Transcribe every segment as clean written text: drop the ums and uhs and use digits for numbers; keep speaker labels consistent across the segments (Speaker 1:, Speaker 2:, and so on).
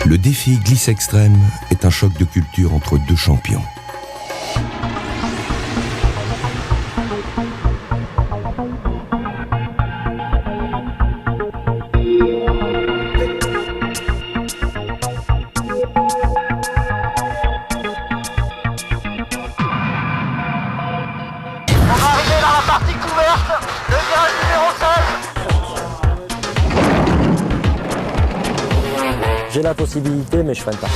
Speaker 1: Le défi glisse extrême est un choc de culture entre deux champions.
Speaker 2: J'ai la possibilité, mais je freine pas.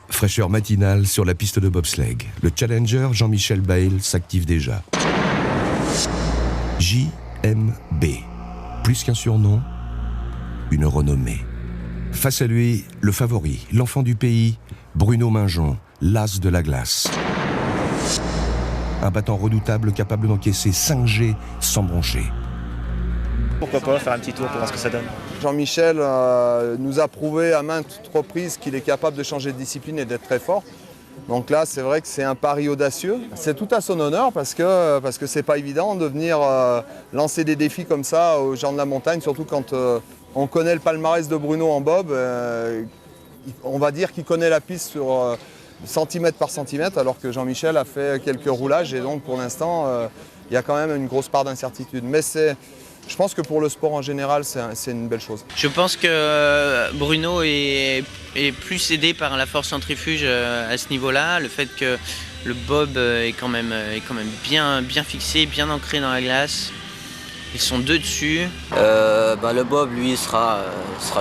Speaker 1: Fraîcheur matinale sur la piste de bobsleigh. Le challenger Jean-Michel Bayle s'active déjà. JMB. Plus qu'un surnom, une renommée. Face à lui, le favori, l'enfant du pays, Bruno Mingeon, l'as de la glace. Un battant redoutable capable d'encaisser 5 G sans broncher.
Speaker 3: Pourquoi pas faire un petit tour pour voir ce que ça donne.
Speaker 4: Jean-Michel nous a prouvé à maintes reprises qu'il est capable de changer de discipline et d'être très fort. Donc là, c'est vrai que c'est un pari audacieux. C'est tout à son honneur parce que c'est pas évident de venir lancer des défis comme ça aux gens de la montagne, surtout quand on connaît le palmarès de Bruno en bob. On va dire qu'il connaît la piste sur centimètre par centimètre, alors que Jean-Michel a fait quelques roulages et donc pour l'instant, il y a quand même une grosse part d'incertitude. Mais je pense que pour le sport en général, c'est une belle chose.
Speaker 5: Je pense que Bruno est plus aidé par la force centrifuge à ce niveau-là. Le fait que le bob est quand même bien fixé, bien ancré dans la glace. Ils sont deux dessus.
Speaker 6: Le bob, lui, sera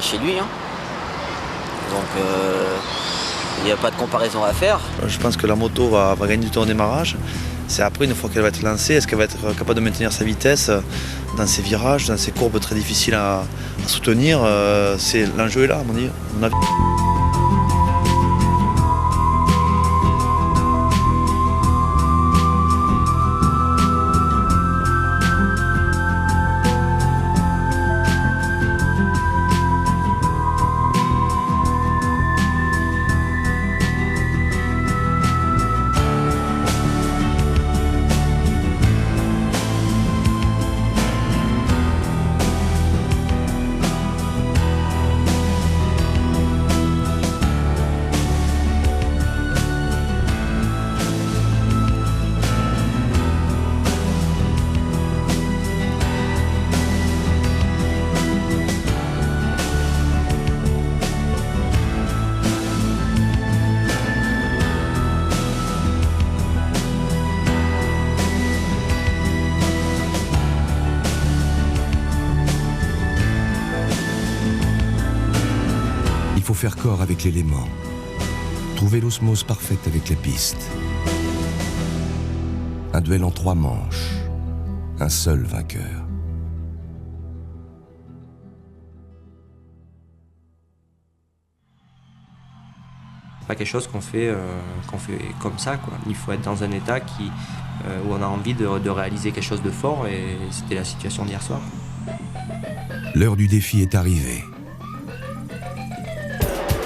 Speaker 6: chez lui. Hein. Donc, il n'y a pas de comparaison à faire.
Speaker 3: Je pense que la moto va gagner du temps au démarrage. C'est après, une fois qu'elle va être lancée, est-ce qu'elle va être capable de maintenir sa vitesse dans ses virages, dans ses courbes très difficiles à soutenir. L'enjeu est là, à mon avis.
Speaker 1: Il faut faire corps avec l'élément, trouver l'osmose parfaite avec la piste. Un duel en 3 manches, un seul vainqueur.
Speaker 7: Pas quelque chose qu'on fait comme ça, quoi. Il faut être dans un état où on a envie de réaliser quelque chose de fort, et c'était la situation d'hier soir.
Speaker 1: L'heure du défi est arrivée.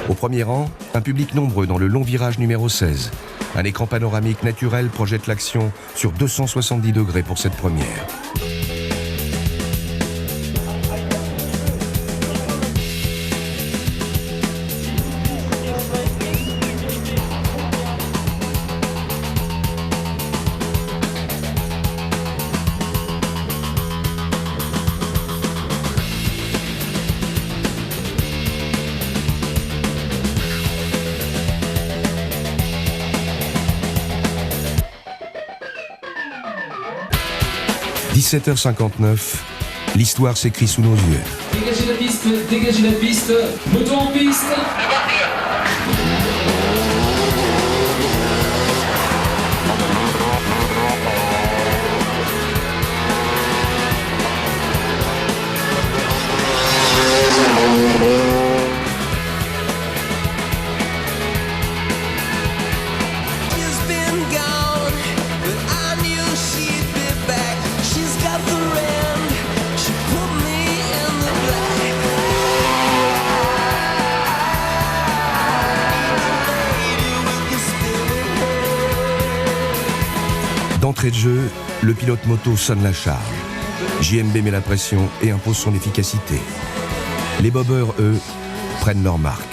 Speaker 1: Au premier rang, un public nombreux dans le long virage numéro 16. Un écran panoramique naturel projette l'action sur 270 degrés pour cette première. « 17h59, l'histoire s'écrit sous nos yeux.
Speaker 8: Dégagez la piste, moto en piste.
Speaker 1: D'entrée de jeu, le pilote moto sonne la charge. JMB met la pression et impose son efficacité. Les bobeurs, eux, prennent leur marque.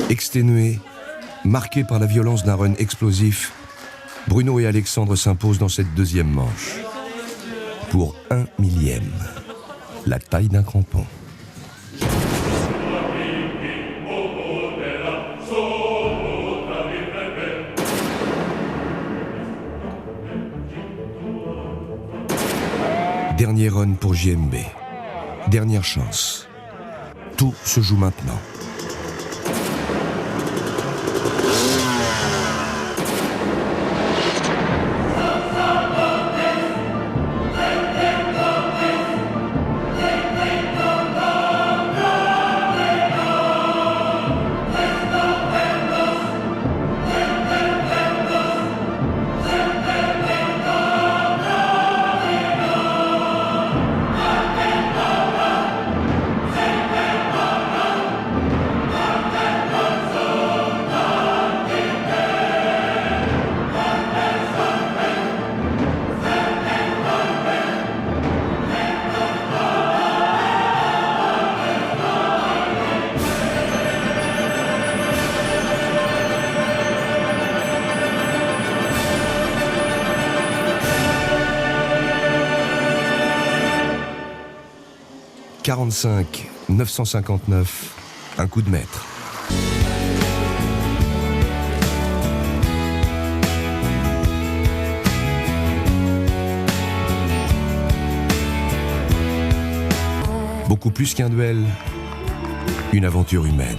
Speaker 1: Exténués, marqués par la violence d'un run explosif, Bruno et Alexandre s'imposent dans cette deuxième manche. Pour 1/1000, la taille d'un crampon. Dernier run pour JMB. Dernière chance. Tout se joue maintenant. « 45 959, un coup de maître. » Beaucoup plus qu'un duel, une aventure humaine.